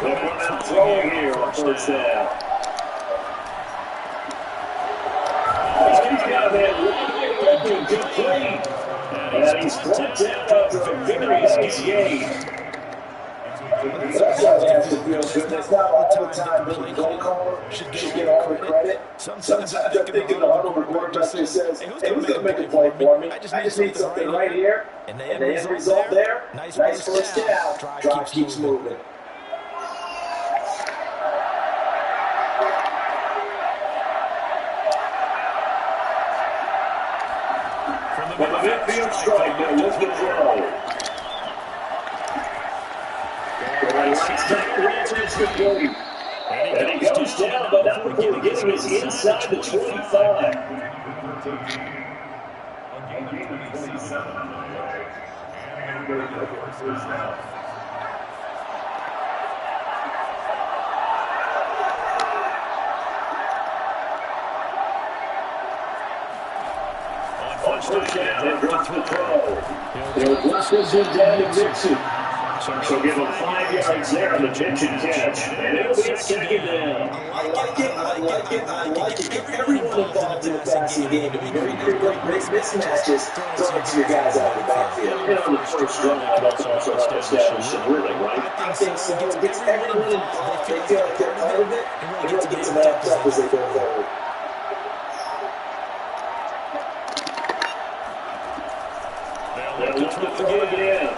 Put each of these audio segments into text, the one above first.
They're throwing here on first down. He's got that looking complete. And he's brought down after a very nice game. That's how they have to feel good. That's not all the time that the goal caller should get all the credit. Sometimes I think in the huddle, the quarterback just says, hey, who's going to make a play for me? I just need something right here. And the end result there, nice first down. Drive keeps moving. From the midfield strike, they'll look to throw. And he goes down, but not before getting us inside the 25. On first down, and drops the throw. They'll blitz this one down to Dixon. So give him 5 yards there on the pitch and catch. And it'll be a second down. I like it. Get everyone involved in the passing game to be very great mismatches. Throw it to your guys out of the backfield. And on the first drive, that's also establish some rhythm, right? I think so. It gets everyone involved. They feel like they're part of it. It really gets them amped up as they go forward. They'll look to throw again.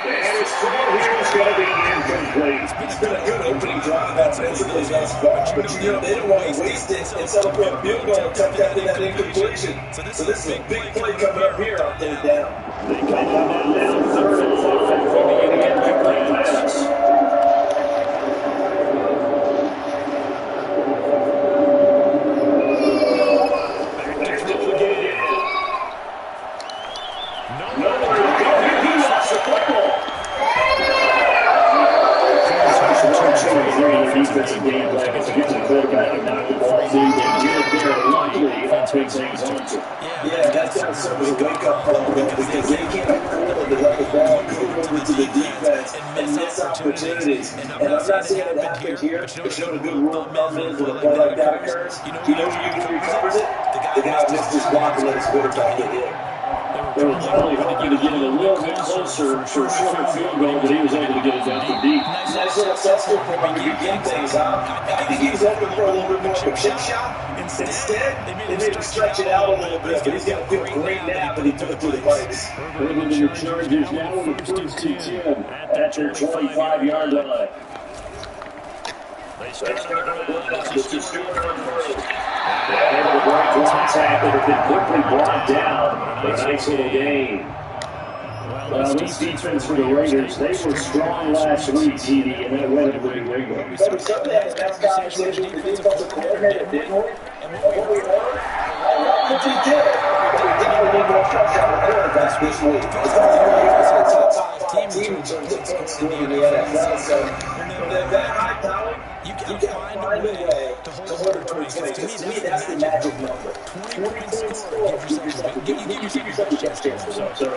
And his throw here is going to be incomplete. It's been a good opening drive offensively thus far, but they didn't want to waste it and settle for a field goal and tuck that in that incompletion. So this is a big play coming up here on third down. They come on down third and 5 for the incomplete pass. Defensive game plan is to get to the quarterback and knock the ball through. They get it there luckily. That's big things on to. Yeah, that's going to serve as a wake-up call because they can't afford to let the ball move over to the defense and miss opportunities. And I'm not saying it happened here, but you know the good rule of thumb is when a play like that occurs, you know who recovers it? The guy who missed his block and let his quarterback get hit. They were probably hoping to get it a little bit closer for a shorter field goal, but he was able to get it down from deep. Nice little successful for him to begin things out. I think he was hoping for a little bit more of a chip shot. Instead, they made him stretch it out a little bit, but he's going to feel great now that he took it through the pipes. Early to the Chargers now on the first and 10 at their 25-yard line. They start on the ground. This is Stewart on first. And able to break contact that have been quickly brought down. A nice little gain. Well, this defense for the Raiders, they were strong last week, TD, and that went with New England. But we certainly had a nice conversation with the defensive coordinator, didn't we? And what we heard, I love what he did. But we definitely need more pressure on the quarterbacks this week. It's going to be a top 5 team in terms of points scored in the NFL. So when they're that high power, you can find a way to hold it to 20. To me, that's the magic number. 20 points scored. Give yourself a chance. So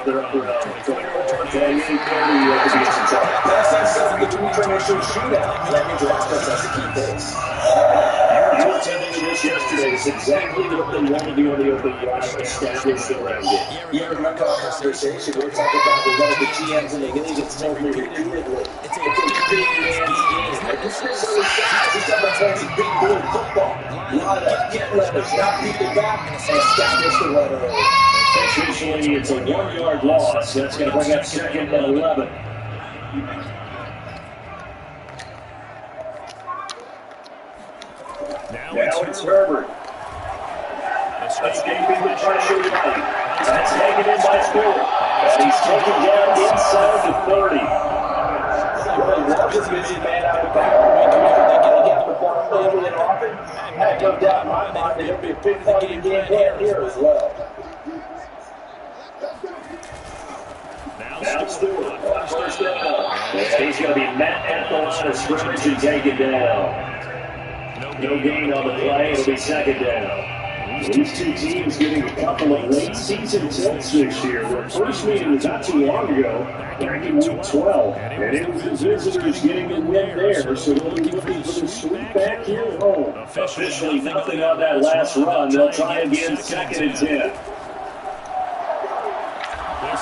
they're on 20. That's not something that we turn into a shootout. That means your offense has to keep pace. You were telling me this yesterday. It's exactly what they want to do on the open line, establish the run game. You ever remember our conversation? We were talking about one of the GMs in the league that's told me repeatedly. It's a big man's game. He's talking about playing some big boy football. Line up, get letters, knock people back, and establish the run early. Officially, it's a 1-yard loss. That's going to bring up second and 11. Now it's Herbert. Escaping the pressure right. That's taken in by Stewart. And he's taken down inside the 30. Really loves a busy man out of bounds. They get the ball over and often. That goes down my mind. There'll be a big part of the game plan here as well. Now Stewart, first down. And he's going to be met at the line of scrimmage and taken down. No gain on the play. It'll be second down. These two teams getting a couple of late season tilts this year. Their first meeting was not too long ago, back in week 12. And it was the visitors getting the win there. So they'll be looking for the sweep back here at home. Officially nothing on that last run. They'll try again, 2nd and 10.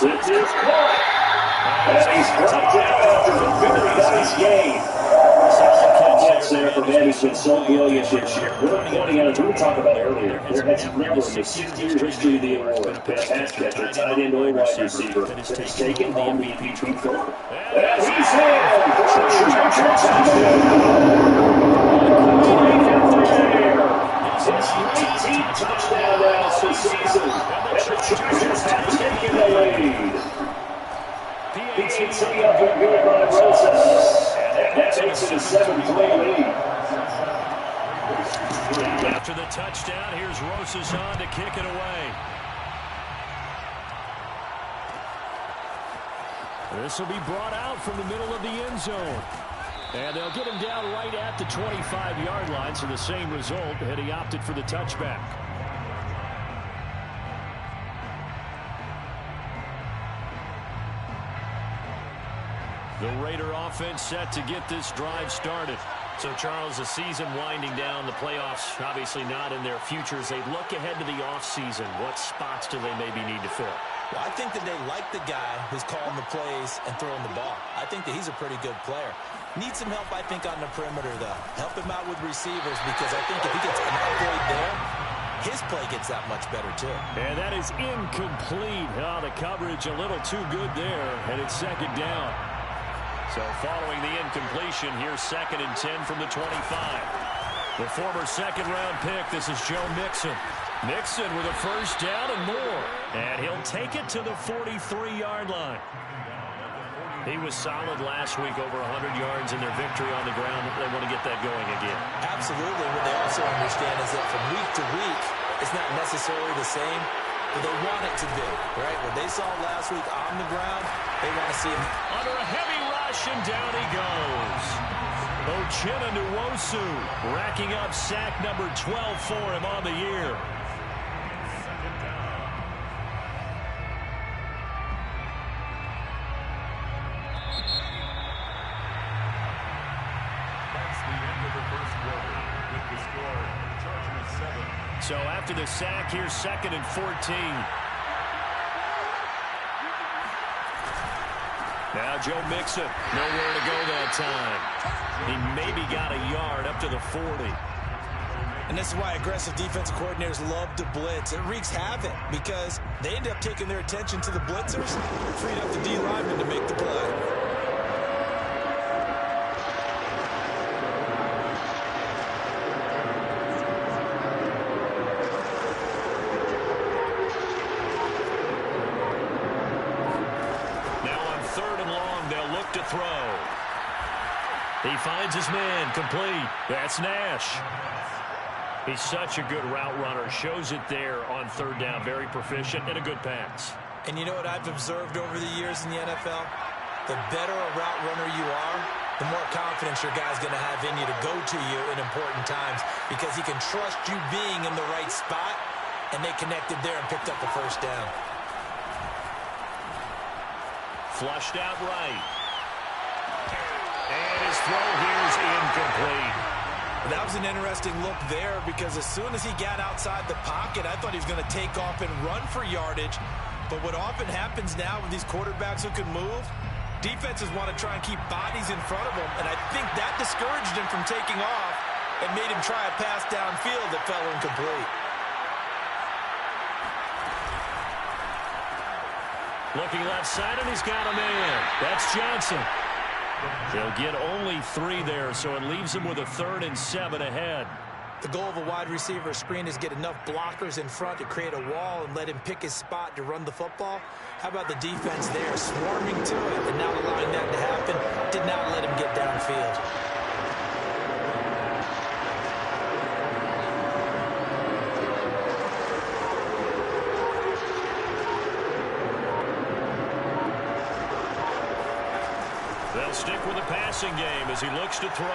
This is caught. And he's brought down after a very nice game. Solid there for man who's been so brilliant this year. We're pointing out, as we talked about earlier, there has never in the 60-year history of the award been a pass catcher, tight end, or wide receiver that has taken home the MVP trophy. And he's in for a His 19th touchdown now this season. And the Chargers have taken the lead. PAT up and good by Rosas. And that makes it a 7-play lead. After the touchdown, here's Rosas on to kick it away. This will be brought out from the middle of the end zone. And they'll get him down right at the 25-yard line, so the same result, and he opted for the touchback. The Raider offense set to get this drive started. So, Charles, the season winding down, the playoffs obviously not in their futures. They look ahead to the offseason. What spots do they maybe need to fill? Well, I think that they like the guy who's calling the plays and throwing the ball. I think that he's a pretty good player. Needs some help, I think, on the perimeter, though. Help him out with receivers, because I think if he gets an upgrade there, his play gets that much better, too. And that is incomplete. Oh, the coverage a little too good there, and it's 2nd down. So following the incompletion, here's 2nd and 10 from the 25. The former 2nd-round pick, this is Joe Mixon. Mixon with a 1st down and more. And he'll take it to the 43-yard line. He was solid last week, over 100 yards in their victory on the ground. They want to get that going again. Absolutely. What they also understand is that from week to week, it's not necessarily the same, but they want it to be, right? What they saw last week on the ground, they want to see him. Under a heavy rush, and down he goes. Uchenna Nwosu racking up sack number 12 for him on the year. So after the sack, here's 2nd and 14. Now Joe Mixon, nowhere to go that time. He maybe got a yard up to the 40. And this is why aggressive defensive coordinators love to blitz. It wreaks havoc because they end up taking their attention to the blitzers, freed up the D lineman to make the play. He finds his man, complete. That's Nash. He's such a good route runner. Shows it there on 3rd down. Very proficient and a good pass. And you know what I've observed over the years in the NFL? The better a route runner you are, the more confidence your guy's going to have in you to go to you in important times, because he can trust you being in the right spot, and they connected there and picked up the 1st down. Flushed out right. And his throw here is incomplete. That was an interesting look there, because as soon as he got outside the pocket, I thought he was going to take off and run for yardage. But what often happens now with these quarterbacks who can move, defenses want to try and keep bodies in front of them, and I think that discouraged him from taking off and made him try a pass downfield that fell incomplete. Looking left side, and he's got a man. That's Johnson. They'll get only 3 there, so it leaves him with a 3rd and 7 ahead. The goal of a wide receiver screen is get enough blockers in front to create a wall and let him pick his spot to run the football. How about the defense there, swarming to it and not allowing that to happen? Did not let him get downfield. They'll stick with the passing game as he looks to throw.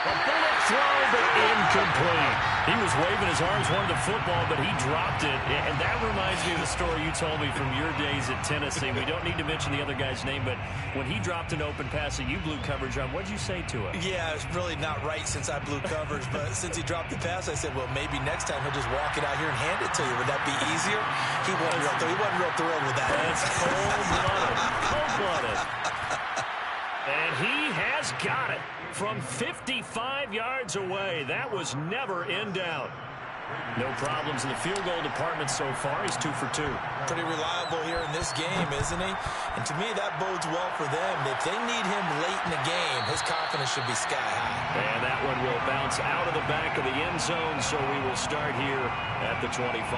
A bullet throw, but incomplete. He was waving his arms, wanted the football, but he dropped it. And that reminds me of the story you told me from your days at Tennessee. We don't need to mention the other guy's name, but when he dropped an open pass that you blew coverage on, what did you say to him? Yeah, it's really not right since I blew coverage, but since he dropped the pass, I said, well, maybe next time he'll just walk it out here and hand it to you. Would that be easier? He wasn't real thrilled with that. That's cold-blooded. Cold-blooded. And he has got it from 55 yards away. That was never in doubt. No problems in the field goal department so far. He's 2 for 2. Pretty reliable here in this game, isn't he? And to me, that bodes well for them. If they need him late in the game, his confidence should be sky high. And that one will bounce out of the back of the end zone, so we will start here at the 25.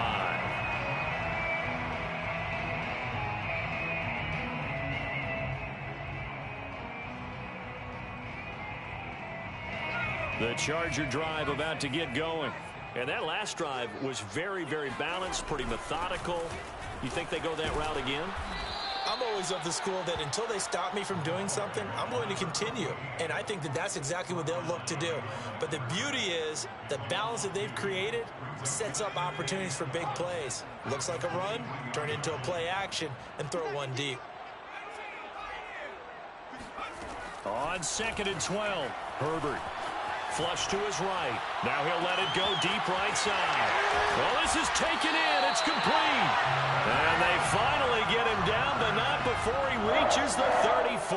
The Charger drive about to get going. And that last drive was very, very balanced, pretty methodical. You think they go that route again? I'm always of the school that until they stop me from doing something, I'm going to continue. And I think that that's exactly what they'll look to do. But the beauty is the balance that they've created sets up opportunities for big plays. Looks like a run, turn into a play action, and throw one deep. On 2nd and 12, Herbert. Flush to his right. Now he'll let it go deep right side. Well, this is taken in. It's complete. And they finally get him down, but not before he reaches the 34.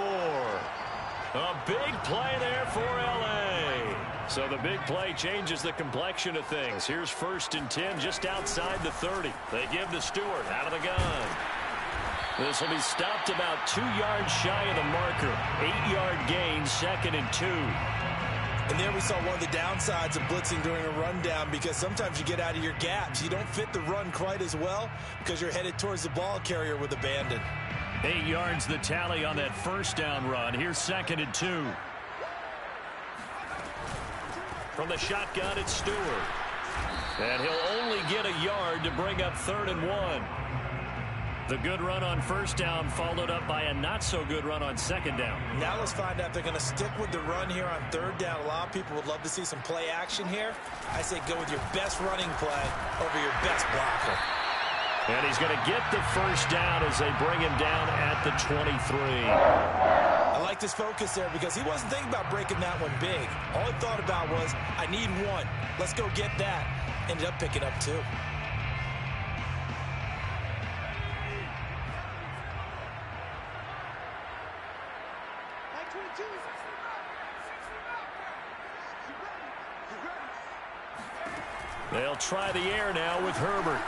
A big play there for L.A. So the big play changes the complexion of things. Here's 1st and 10 just outside the 30. They give to Stewart out of the gun. This will be stopped about 2 yards shy of the marker. 8-yard gain, 2nd and 2. And there we saw one of the downsides of blitzing during a rundown, because sometimes you get out of your gaps. You don't fit the run quite as well because you're headed towards the ball carrier with abandon. 8 yards the tally on that 1st down run. Here's 2nd and 2. From the shotgun, it's Stewart. And he'll only get a yard to bring up 3rd and 1. The good run on 1st down followed up by a not-so-good run on 2nd down. Now let's find out if they're going to stick with the run here on 3rd down. A lot of people would love to see some play action here. I say go with your best running play over your best blocker. And he's going to get the 1st down as they bring him down at the 23. I like this focus there because he wasn't thinking about breaking that one big. All he thought about was, I need one. Let's go get that. Ended up picking up 2. They'll try the air now with Herbert.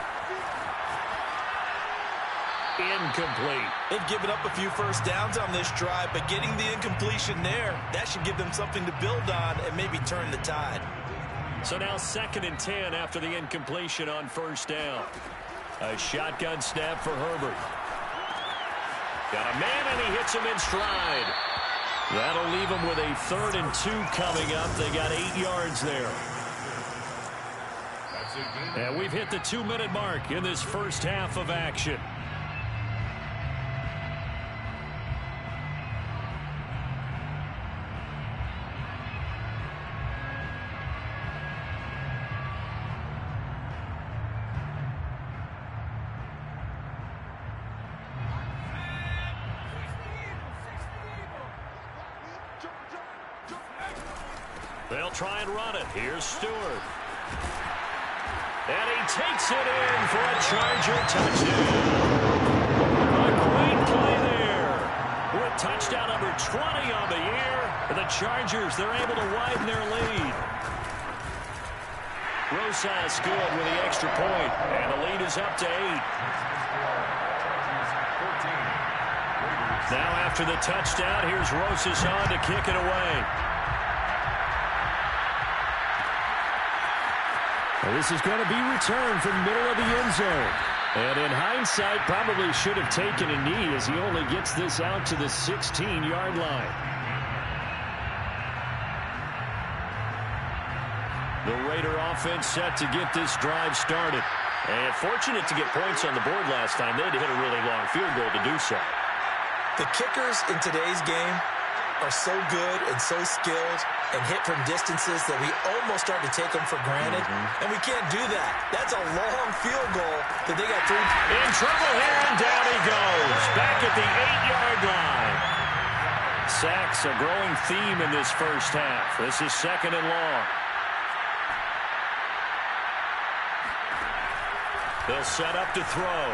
Incomplete. They've given up a few 1st downs on this drive, but getting the incompletion there, that should give them something to build on and maybe turn the tide. So now 2nd and 10 after the incompletion on 1st down. A shotgun snap for Herbert. Got a man, and he hits him in stride. That'll leave him with a 3rd and 2 coming up. They got 8 yards there. And we've hit the 2-minute mark in this 1st half of action. They'll try and run it. Here's Stewart. And he takes it in for a Charger touchdown. A great play there. With touchdown number 20 on the year, the Chargers, they're able to widen their lead. Rosas good with the extra point, and the lead is up to 8. Now after the touchdown, here's Rosas on to kick it away. Well, this is going to be returned from the middle of the end zone. And in hindsight, probably should have taken a knee as he only gets this out to the 16-yard line. The Raider offense set to get this drive started. And fortunate to get points on the board last time. They had to hit a really long field goal to do so. The kickers in today's game are so good and so skilled and hit from distances that we almost start to take them for granted, and we can't do that. That's a long field goal that they got through. In trouble here, and down he goes. Back at the 8-yard line. Sacks a growing theme in this first half. This is 2nd and long. They'll set up to throw.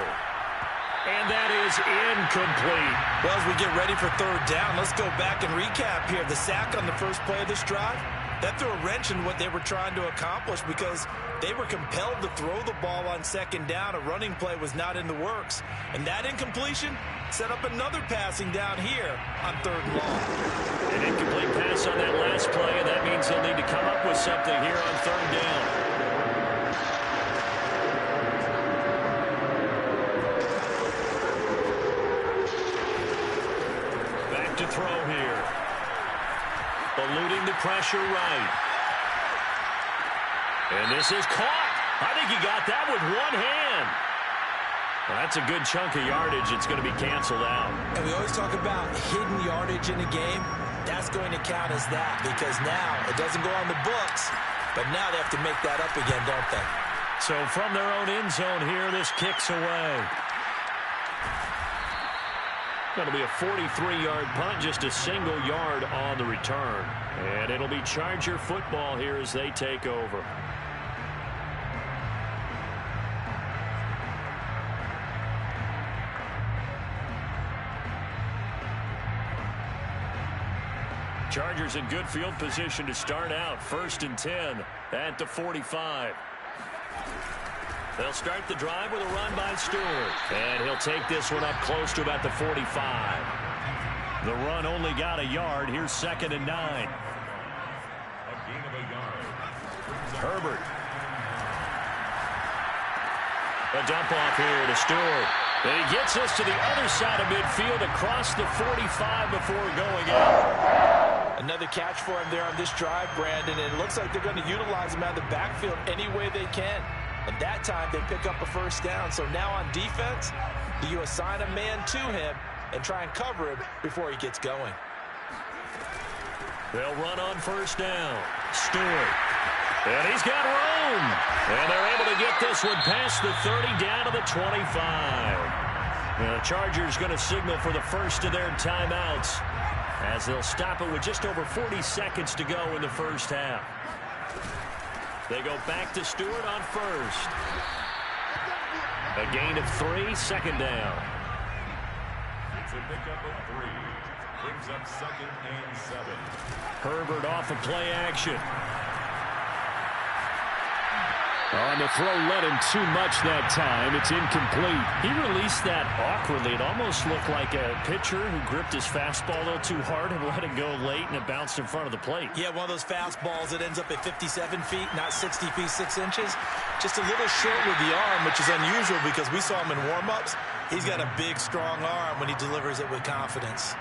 And that is incomplete. Well, as we get ready for 3rd down, let's go back and recap here. The sack on the first play of this drive, that threw a wrench in what they were trying to accomplish because they were compelled to throw the ball on 2nd down. A running play was not in the works. And that incompletion set up another passing down here on 3rd and long. An incomplete pass on that last play, and that means they'll need to come up with something here on 3rd down. To throw here. Eluding the pressure right. And this is caught. I think he got that with one hand. Well, that's a good chunk of yardage. It's going to be canceled out. And we always talk about hidden yardage in a game. That's going to count as that because now it doesn't go on the books, but now they have to make that up again, don't they? So from their own end zone here, this kicks away. That'll be a 43-yard punt, just a single yard on the return. And it'll be Charger football here as they take over. Chargers in good field position to start out. 1st and 10 at the 45. They'll start the drive with a run by Stewart. And he'll take this one up close to about the 45. The run only got a yard. Here's 2nd and 9. A gain of a yard. Herbert. A dump off here to Stewart. And he gets us to the other side of midfield across the 45 before going out. Another catch for him there on this drive, Brandon. And it looks like they're going to utilize him out of the backfield any way they can. And that time, they pick up a 1st down. So now on defense, do you assign a man to him and try and cover him before he gets going? They'll run on 1st down. Stewart. And he's got room. And they're able to get this one past the 30 down to the 25. The Chargers going to signal for the first of their timeouts as they'll stop it with just over 40 seconds to go in the first half. They go back to Stewart on 1st. A gain of 3, 2nd down. It's a pickup of 3. Brings up 2nd and 7. Herbert off of play action. On the throw, led him too much that time. It's incomplete. He released that awkwardly. It almost looked like a pitcher who gripped his fastball a little too hard and let it go late, and it bounced in front of the plate. Yeah, one of those fastballs that ends up at 57 feet, not 60 feet, 6 inches. Just a little short with the arm, which is unusual because we saw him in warm-ups. He's got a big, strong arm when he delivers it with confidence.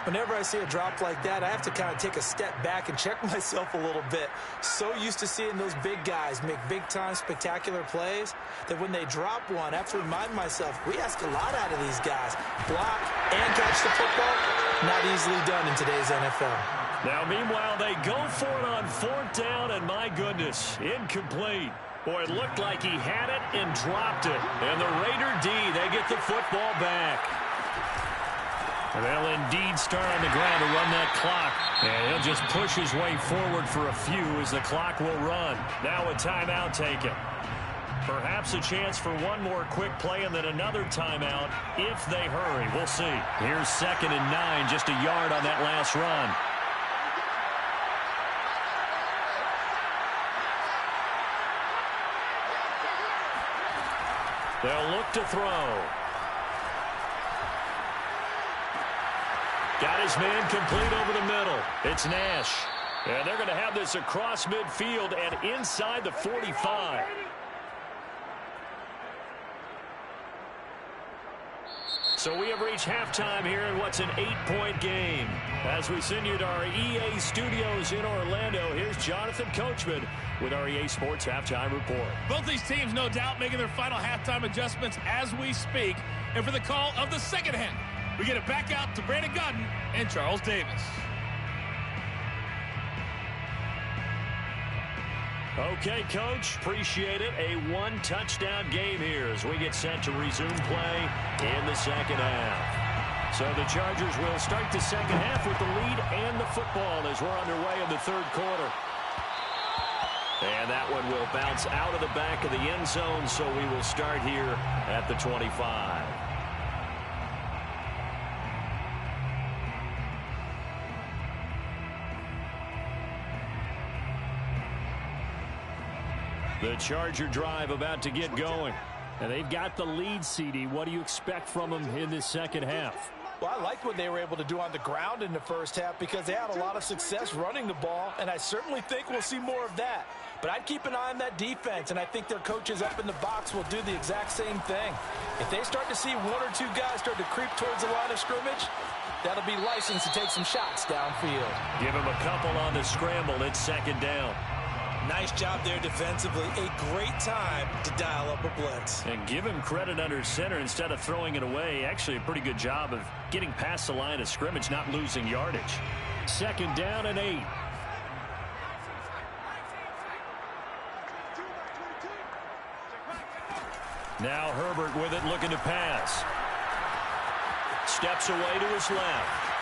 Whenever I see a drop like that, I have to kind of take a step back and check myself a little bit. So used to seeing those big guys make big-time spectacular plays that when they drop one, I have to remind myself, we ask a lot out of these guys. Block and catch the football, not easily done in today's NFL. Now, meanwhile, they go for it on 4th down, and my goodness, incomplete. Boy, it looked like he had it and dropped it. And the Raider D, they get the football back. They'll indeed start on the ground to run that clock. And he'll just push his way forward for a few as the clock will run. Now a timeout taken. Perhaps a chance for one more quick play and then another timeout if they hurry. We'll see. Here's 2nd and 9, just a yard on that last run. They'll look to throw. Got his man complete over the middle. It's Nash. And they're going to have this across midfield and inside the 45. So we have reached halftime here in what's an 8-point game. As we send you to our EA studios in Orlando, here's Jonathan Coachman with our EA Sports Halftime Report. Both these teams, no doubt, making their final halftime adjustments as we speak. And for the call of the second half, we get it back out to Brandon Godden and Charles Davis. Okay, Coach, appreciate it. A one-touchdown game here as we get set to resume play in the second half. So the Chargers will start the second half with the lead and the football as we're underway in the third quarter. And that one will bounce out of the back of the end zone, so we will start here at the 25. The Charger drive about to get going. And they've got the lead, CD. What do you expect from them in this second half? Well, I liked what they were able to do on the ground in the first half because they had a lot of success running the ball, and I certainly think we'll see more of that. But I'd keep an eye on that defense, and I think their coaches up in the box will do the exact same thing. If they start to see one or two guys start to creep towards the line of scrimmage, that'll be licensed to take some shots downfield. Give him a couple on the scramble. It's second down. Nice job there defensively. A great time to dial up a blitz. And give him credit under center instead of throwing it away. Actually, a pretty good job of getting past the line of scrimmage, not losing yardage. Second down and 8. Now Herbert with it, looking to pass. Steps away to his left.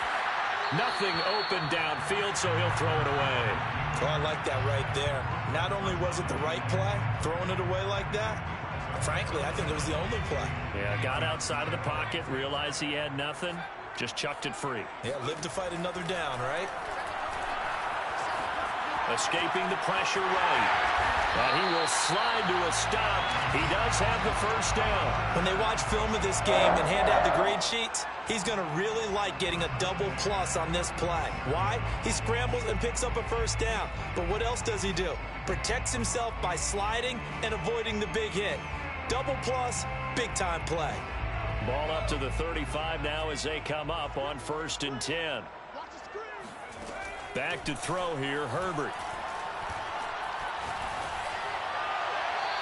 Nothing open downfield, so he'll throw it away. Oh, I like that right there. Not only was it the right play, throwing it away like that, frankly, I think it was the only play. Yeah, got outside of the pocket, realized he had nothing, just chucked it free. Yeah, live to fight another down, right? Escaping the pressure right. And he will slide to a stop. He does have the first down. When they watch film of this game and hand out the grade sheets, he's going to really like getting a double plus on this play. Why? He scrambles and picks up a first down. But what else does he do? Protects himself by sliding and avoiding the big hit. Double plus, big-time play. Ball up to the 35 now as they come up on 1st and 10. Back to throw here, Herbert.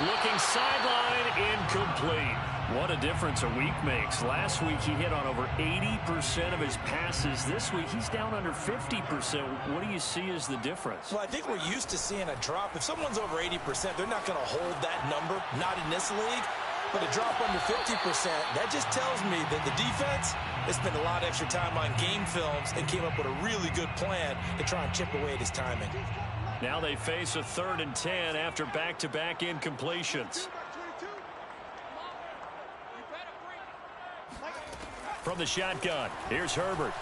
Looking sideline, incomplete. What a difference a week makes. Last week he hit on over 80% of his passes. This week he's down under 50%. What do you see as the difference? Well, I think we're used to seeing a drop. If someone's over 80%, they're not going to hold that number, not in this league. But a drop under 50%, that just tells me that the defense has spent a lot of extra time on game films and came up with a really good plan to try and chip away at his timing. Now they face a 3rd and 10 after back-to-back incompletions. From the shotgun, here's Herbert.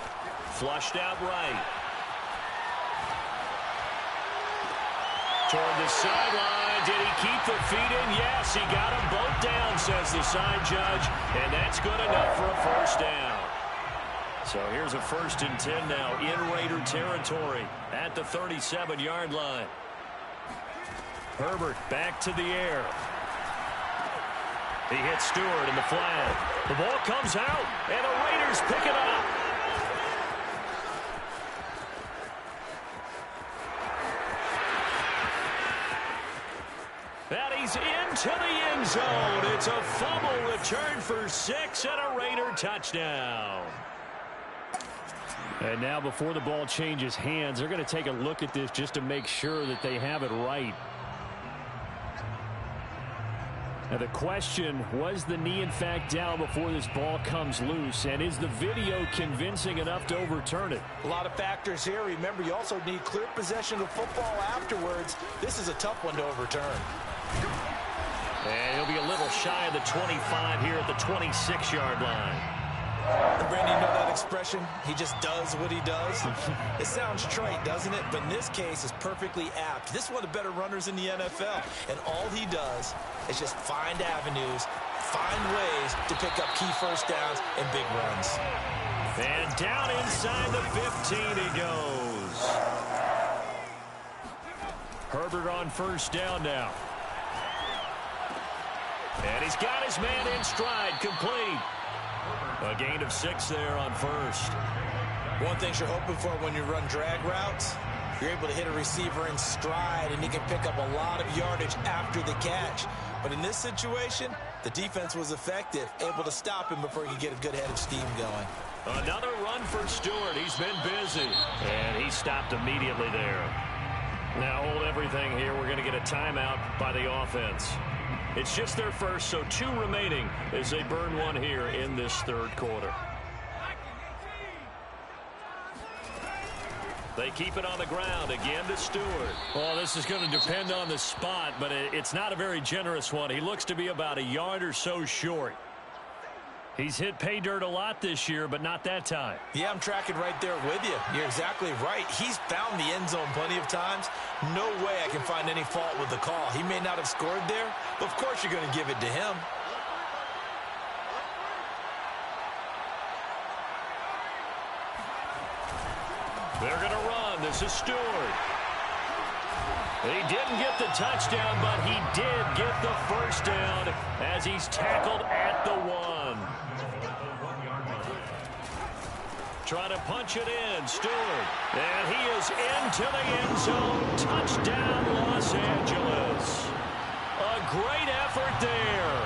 Flushed out right. Toward the sideline. Did he keep the feet in? Yes, he got them both down, says the side judge. And that's good enough for a first down. So here's a 1st and 10 now in Raider territory at the 37-yard line. Herbert back to the air. He hits Stewart in the flag. The ball comes out, and the Raiders pick it up. And he's into the end zone. It's a fumble return for 6 and a Raider touchdown. And now before the ball changes hands, they're going to take a look at this just to make sure that they have it right. Now the question, was the knee in fact down before this ball comes loose? And is the video convincing enough to overturn it? A lot of factors here. Remember, you also need clear possession of football afterwards. This is a tough one to overturn. And he'll be a little shy of the 25 here at the 26-yard line. And Randy, you know that expression? He just does what he does. It sounds trite, doesn't it? But in this case, it's perfectly apt. This is one of the better runners in the NFL. And all he does is just find avenues, find ways to pick up key first downs and big runs. And down inside the 15 he goes. Herbert on 1st down now. And he's got his man in stride, complete. A gain of 6 there on 1st. One thing you're hoping for when you run drag routes, you're able to hit a receiver in stride, and he can pick up a lot of yardage after the catch. But in this situation, the defense was effective, able to stop him before he could get a good head of steam going. Another run for Stewart. He's been busy. And he stopped immediately there. Now hold everything here. We're going to get a timeout by the offense. It's just their first, so 2 remaining as they burn one here in this third quarter. They keep it on the ground again to Stewart. Well, this is going to depend on the spot, but it's not a very generous one. He looks to be about a yard or so short. He's hit pay dirt a lot this year, but not that time. Yeah, I'm tracking right there with you. You're exactly right. He's found the end zone plenty of times. No way I can find any fault with the call. He may not have scored there, but of course you're going to give it to him. They're going to run. This is Stewart. He didn't get the touchdown, but he did get the first down as he's tackled at the 1. Trying to punch it in, Stewart. And he is into the end zone. Touchdown, Los Angeles. A great effort there.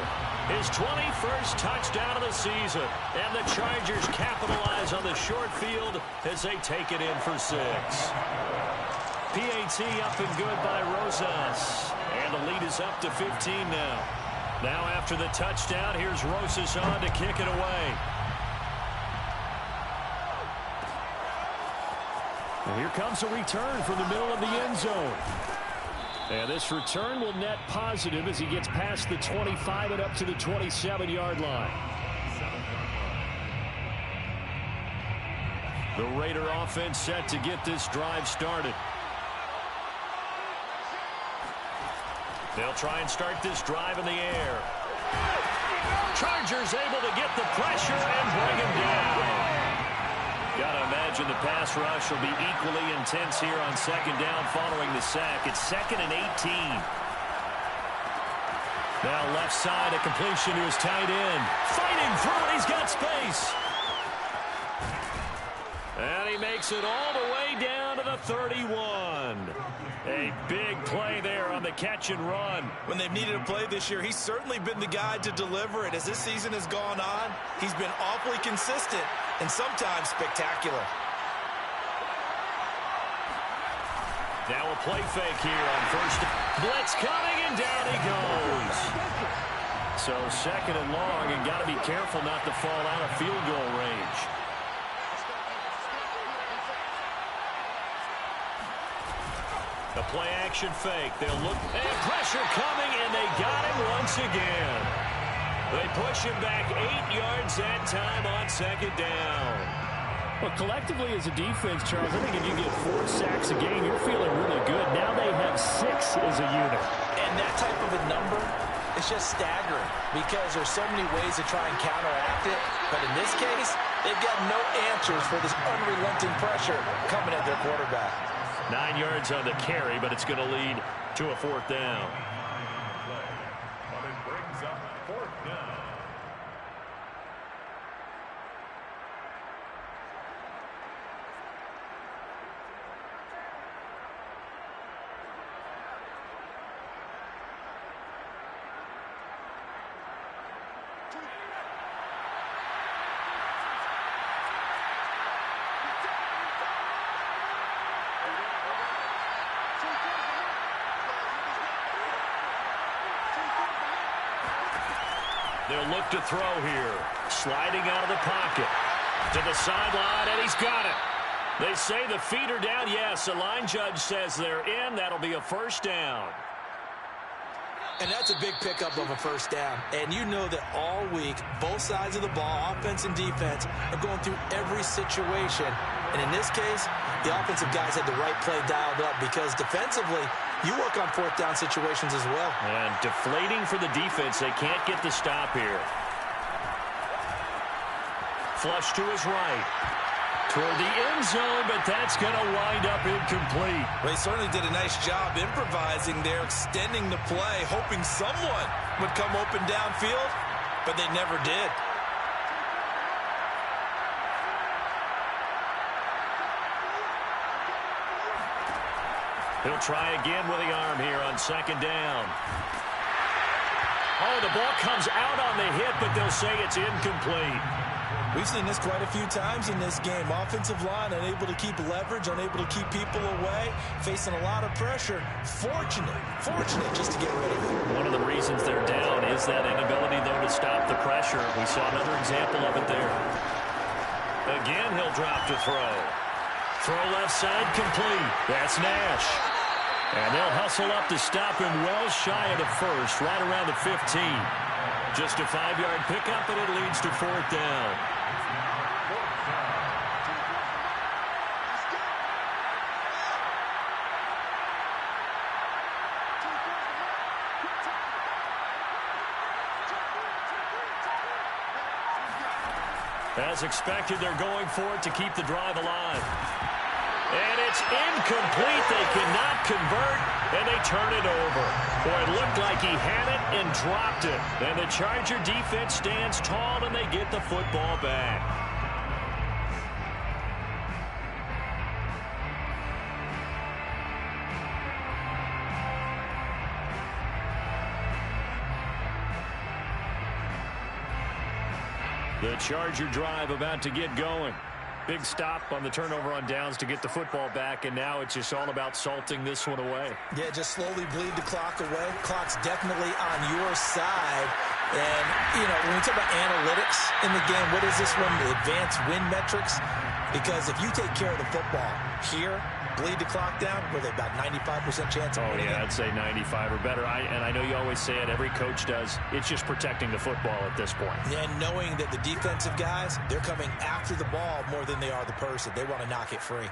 His 21st touchdown of the season. And the Chargers capitalize on the short field as they take it in for 6. PAT up and good by Rosas. And the lead is up to 15 now. Now after the touchdown, here's Rosas on to kick it away. And here comes a return from the middle of the end zone. And this return will net positive as he gets past the 25 and up to the 27-yard line. The Raider offense set to get this drive started. They'll try and start this drive in the air. Chargers able to get the pressure and bring him down. Gotta imagine the pass rush will be equally intense here on second down following the sack. It's 2nd and 18. Now left side, a completion to his tight end. Fighting through it, he's got space. And he makes it all the way down to the 31. A big play there on the catch and run. When they've needed a play this year, he's certainly been the guy to deliver it. As this season has gone on, he's been awfully consistent and sometimes spectacular. Now a play fake here on first. Blitz coming, and down he goes. So 2nd and long, and got to be careful not to fall out of field goal range. The play action fake. They'll look, and pressure coming, and they got him once again. They push him back 8 yards that time on 2nd down. Well, collectively as a defense, Charles, I think if you get 4 sacks a game, you're feeling really good. Now they have 6 as a unit. And that type of a number is just staggering because there's so many ways to try and counteract it. But in this case, they've got no answers for this unrelenting pressure coming at their quarterback. 9 yards on the carry, but it's going to lead to a 4th down. But it brings up 4th down. They'll look to throw here. Sliding out of the pocket. To the sideline, and he's got it. They say the feet are down. Yes, the line judge says they're in. That'll be a first down. And that's a big pickup of a first down. And you know that all week, both sides of the ball, offense and defense, are going through every situation. And in this case, the offensive guys had the right play dialed up because defensively, you work on 4th down situations as well. And deflating for the defense. They can't get the stop here. Flush to his right. Toward the end zone, but that's going to wind up incomplete. They certainly did a nice job improvising there, extending the play, hoping someone would come open downfield, but they never did. He'll try again with the arm here on 2nd down. Oh, the ball comes out on the hit, but they'll say it's incomplete. We've seen this quite a few times in this game. Offensive line unable to keep leverage, unable to keep people away, facing a lot of pressure. Fortunate just to get rid of it. One of the reasons they're down is that inability, though, to stop the pressure. We saw another example of it there. Again, he'll drop to throw. Throw left side complete. That's Nash. And they'll hustle up to stop him well shy of the first, right around the 15. Just a 5-yard pickup, and it leads to 4th down. As expected, they're going for it to keep the drive alive. And it's incomplete. They cannot convert, and they turn it over. Boy, it looked like he had it and dropped it. And the Charger defense stands tall, and they get the football back. The Charger drive about to get going. Big stop on the turnover on downs to get the football back, and now it's just all about salting this one away. Yeah, just slowly bleed the clock away. Clock's definitely on your side. And, you know, when we talk about analytics in the game, what is this one? The advanced win metrics? Because if you take care of the football here, bleed the clock down, with about 95% chance of winning. Oh, yeah, I'd say 95 or better. And I know you always say it, every coach does. It's just protecting the football at this point. And knowing that the defensive guys, they're coming after the ball more than they are the person. They want to knock it free.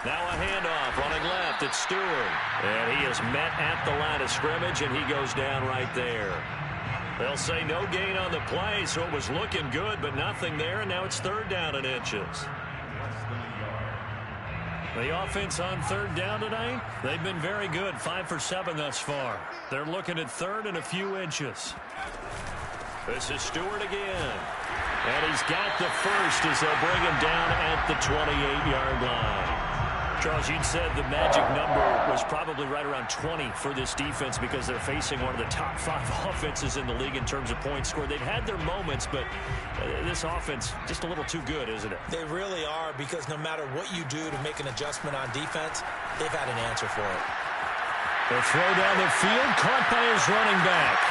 Now a handoff running left. It's Stewart. And he is met at the line of scrimmage, and he goes down right there. They'll say no gain on the play, so it was looking good, but nothing there, and now it's 3rd down and inches. The offense on 3rd down tonight, they've been very good, 5 for 7 thus far. They're looking at 3rd and a few inches. This is Stewart again. And he's got the first as they'll bring him down at the 28-yard line. Charles, you'd said the magic number was probably right around 20 for this defense because they're facing one of the top 5 offenses in the league in terms of points scored. They've had their moments, but this offense just a little too good, isn't it? They really are, because no matter what you do to make an adjustment on defense, they've had an answer for it. The throw down the field, caught by his running back.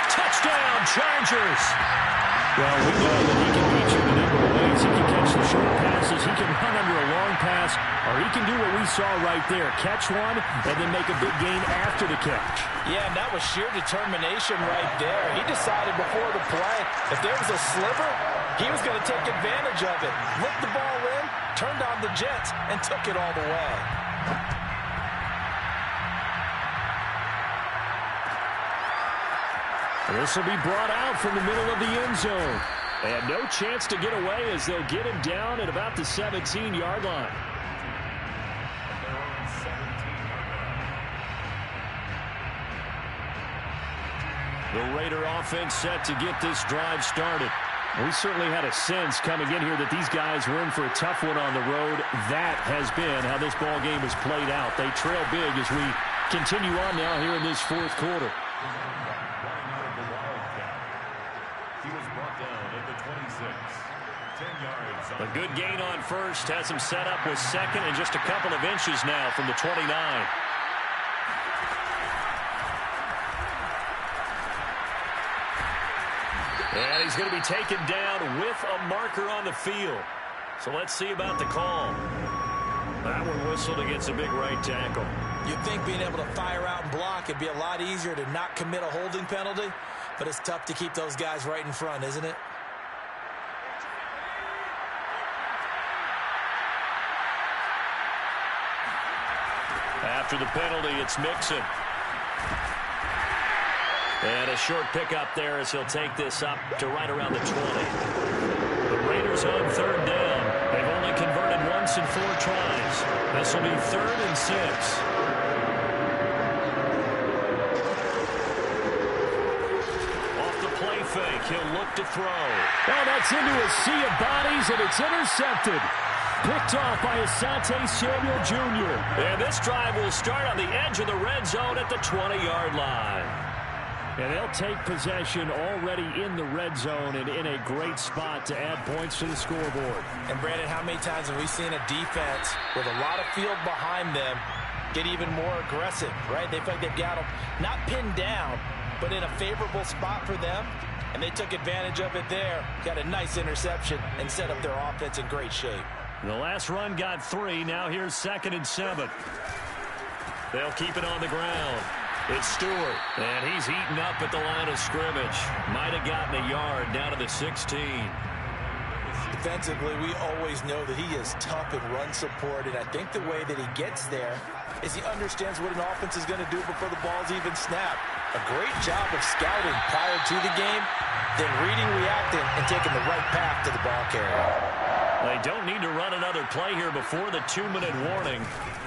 Touchdown, Chargers! Well, we know that he can beat you in a number of ways. He can catch the short passes, he can run under a long pass, or he can do what we saw right there, catch one and then make a big gain after the catch. Yeah, and that was sheer determination right there. He decided before the play, if there was a sliver, he was going to take advantage of it. Looked the ball in, turned on the Jets, and took it all the way. This will be brought out from the middle of the end zone. And no chance to get away as they'll get him down at about the 17-yard line. The Raider offense set to get this drive started. We certainly had a sense coming in here that these guys were in for a tough one on the road. That has been how this ball game has played out. They trail big as we continue on now here in this 4th quarter. A good gain on first has him set up with 2nd and just a couple of inches now from the 29. And he's going to be taken down with a marker on the field. So let's see about the call. That one whistled against a big right tackle. You'd think being able to fire out and block it'd be a lot easier to not commit a holding penalty, but it's tough to keep those guys right in front, isn't it? After the penalty, it's Mixon. And a short pickup there as he'll take this up to right around the 20. The Raiders on 3rd down. They've only converted once in 4 tries. This will be 3rd and 6. Off the play fake, he'll look to throw. Oh, that's into a sea of bodies, and it's intercepted. picked off by Asante Samuel Jr. And this drive will start on the edge of the red zone at the 20-yard line. And they'll take possession already in the red zone and in a great spot to add points to the scoreboard. And, Brandon, how many times have we seen a defense with a lot of field behind them get even more aggressive, right? They feel like they've got them not pinned down, but in a favorable spot for them, and they took advantage of it there. Got a nice interception and set up their offense in great shape. The last run got 3. Now here's 2nd and 7. They'll keep it on the ground. It's Stewart, and he's eaten up at the line of scrimmage. Might have gotten a yard down to the 16. Defensively, we always know that he is tough in run support, and I think the way that he gets there is he understands what an offense is going to do before the ball's even snapped. A great job of scouting prior to the game, then reading, reacting, and taking the right path to the ball carrier. They don't need to run another play here before the 2-minute warning.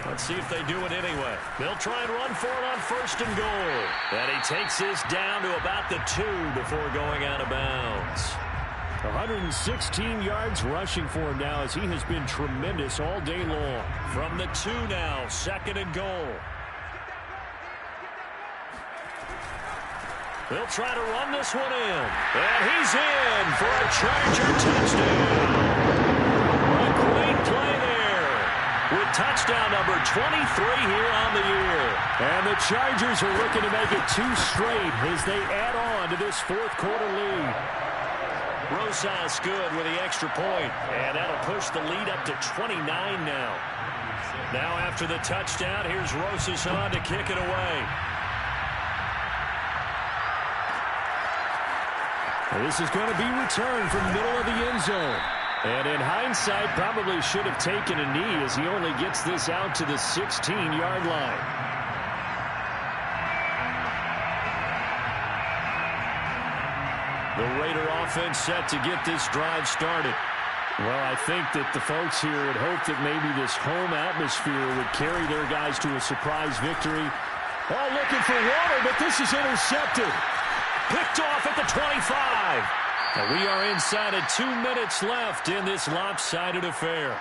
Let's see if they do it anyway. They'll try and run for it on 1st and goal. And he takes this down to about the 2 before going out of bounds. 116 yards rushing for him now as he has been tremendous all day long. From the 2 now, 2nd and goal. They'll try to run this one in. And he's in for a Charger touchdown. A great play there with touchdown number 23 here on the year. And the Chargers are looking to make it 2 straight as they add on to this 4th quarter lead. Rosas good with the extra point, and that'll push the lead up to 29 now. Now after the touchdown, here's Rosas on to kick it away. This is going to be returned from the middle of the end zone. And in hindsight, probably should have taken a knee as he only gets this out to the 16-yard line. The Raider offense set to get this drive started. Well, I think that the folks here had hoped that maybe this home atmosphere would carry their guys to a surprise victory. Oh, looking for water, but this is intercepted. Picked off at the 25. And we are inside of 2 minutes left in this lopsided affair.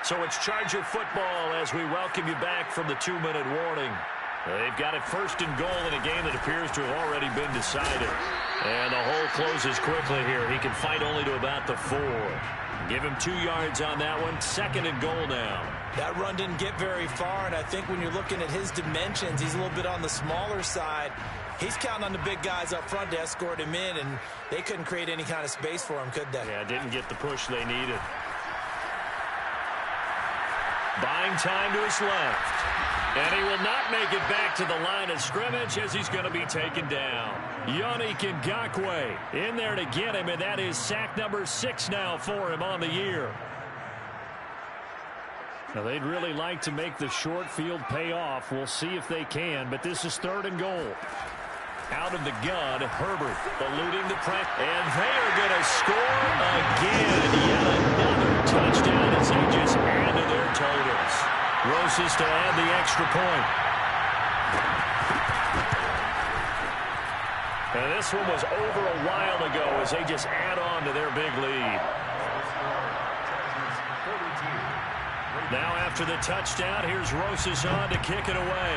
So it's Charger football as we welcome you back from the 2-minute warning. They've got it 1st and goal in a game that appears to have already been decided. And the hole closes quickly here. He can fight only to about the 4. Give him 2 yards on that one. 2nd and goal now. That run didn't get very far, and I think when you're looking at his dimensions, he's a little bit on the smaller side. He's counting on the big guys up front to escort him in, and they couldn't create any kind of space for him, could they? Yeah, didn't get the push they needed. Buying time to his left. And he will not make it back to the line of scrimmage as he's going to be taken down. Yannick Ngakoue in there to get him, and that is sack number 6 now for him on the year. Now, they'd really like to make the short field pay off. We'll see if they can, but this is 3rd and goal. Out of the gun, Herbert eluding the press. And they are going to score again. Yet another touchdown as they just add to their totals. Rosas to add the extra point. And this one was over a while ago as they just add on to their big lead. Now after the touchdown, here's Rosas on to kick it away.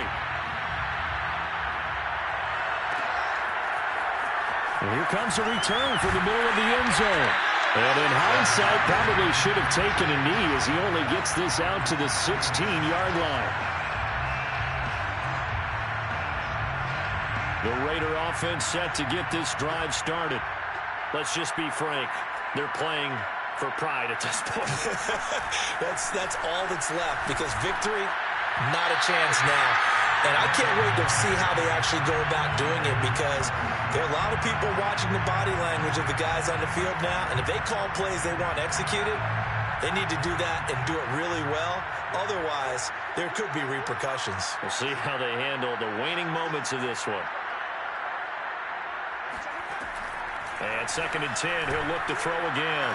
And here comes a return from the middle of the end zone. And in hindsight, probably should have taken a knee as he only gets this out to the 16-yard line. The Raider offense set to get this drive started. Let's just be frank. They're playing for pride at this point. That's all that's left, because victory, not a chance now. And I can't wait to see how they actually go about doing it, because there are a lot of people watching the body language of the guys on the field now, and if they call plays they want executed, they need to do that and do it really well. Otherwise, there could be repercussions. We'll see how they handle the waning moments of this one. And 2nd and 10, he'll look to throw again.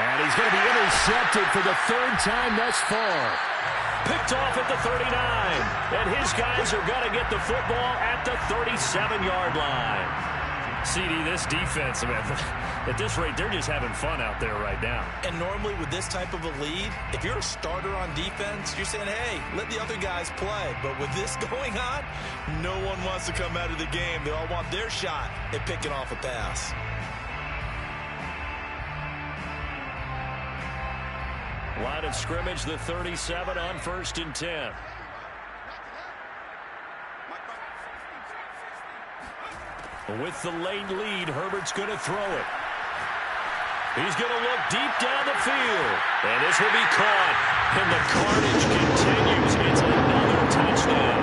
And he's going to be intercepted for the third time thus far. Picked off at the 39. And his guys are going to get the football at the 37-yard line. CD, this defense, man, at this rate, they're just having fun out there right now. And normally with this type of a lead, if you're a starter on defense, you're saying, hey, let the other guys play. But with this going on, no one wants to come out of the game. They all want their shot at picking off a pass. Line of scrimmage, the 37 on 1st and 10. With the late lead, Herbert's going to throw it. He's going to look deep down the field. And this will be caught. And the carnage continues. It's another touchdown.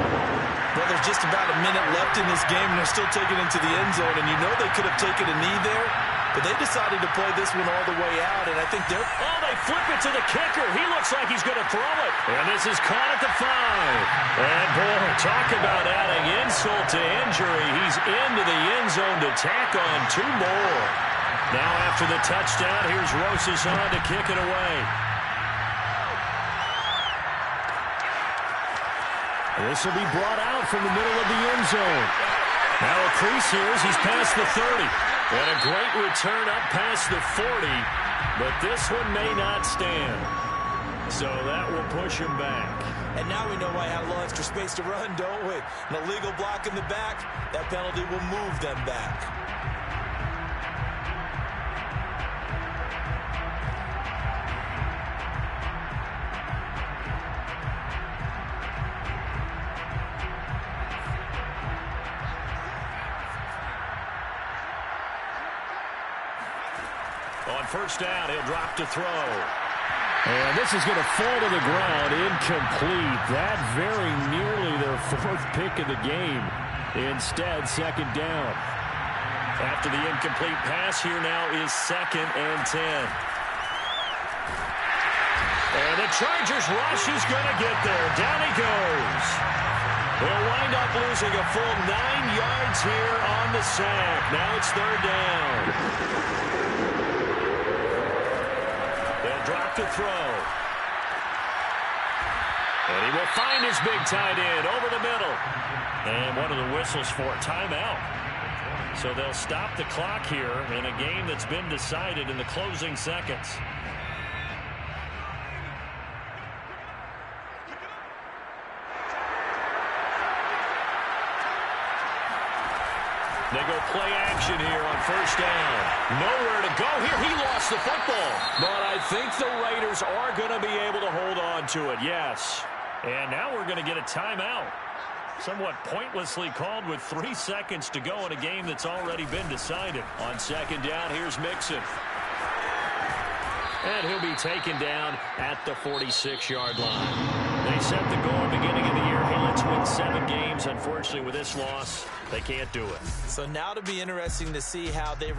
Well, there's just about a minute left in this game, and they're still taking it into the end zone. And you know they could have taken a knee there, but they decided to play this one all the way out. And I think they're... Oh, they flip it to the kicker. He looks like he's going to throw it. And this is caught at the 5. And, boy, talk about adding insult to injury. He's into the end zone to tack on 2 more. Now after the touchdown, here's Rosas on to kick it away. This will be brought out from the middle of the end zone. Now a crease here as he's past the 30. And a great return up past the 40. But this one may not stand. So that will push him back. And now we know why I had a little extra space to run, don't we? An illegal block in the back. That penalty will move them back. On 1st down, he'll drop to throw. And this is going to fall to the ground, incomplete. That very nearly their 4th pick of the game. Instead, 2nd down. After the incomplete pass, here now is 2nd and 10. And the Chargers rush is going to get there. Down he goes. They'll wind up losing a full 9 yards here on the sack. Now it's 3rd down. They'll drop to throw. And he will find his big tight end over the middle. And one of the whistles for a timeout. So they'll stop the clock here in a game that's been decided in the closing seconds. They go play action here on 1st down. Nowhere to go here. He lost the football. But I think the Raiders are going to be able to hold on to it, yes. And now we're going to get a timeout. Somewhat pointlessly called with 3 seconds to go in a game that's already been decided. On 2nd down, here's Mixon. And he'll be taken down at the 46-yard line. They set the goal beginning of the year. Hey, let's win 7 games. Unfortunately, with this loss, they can't do it. So now to be interesting to see how they...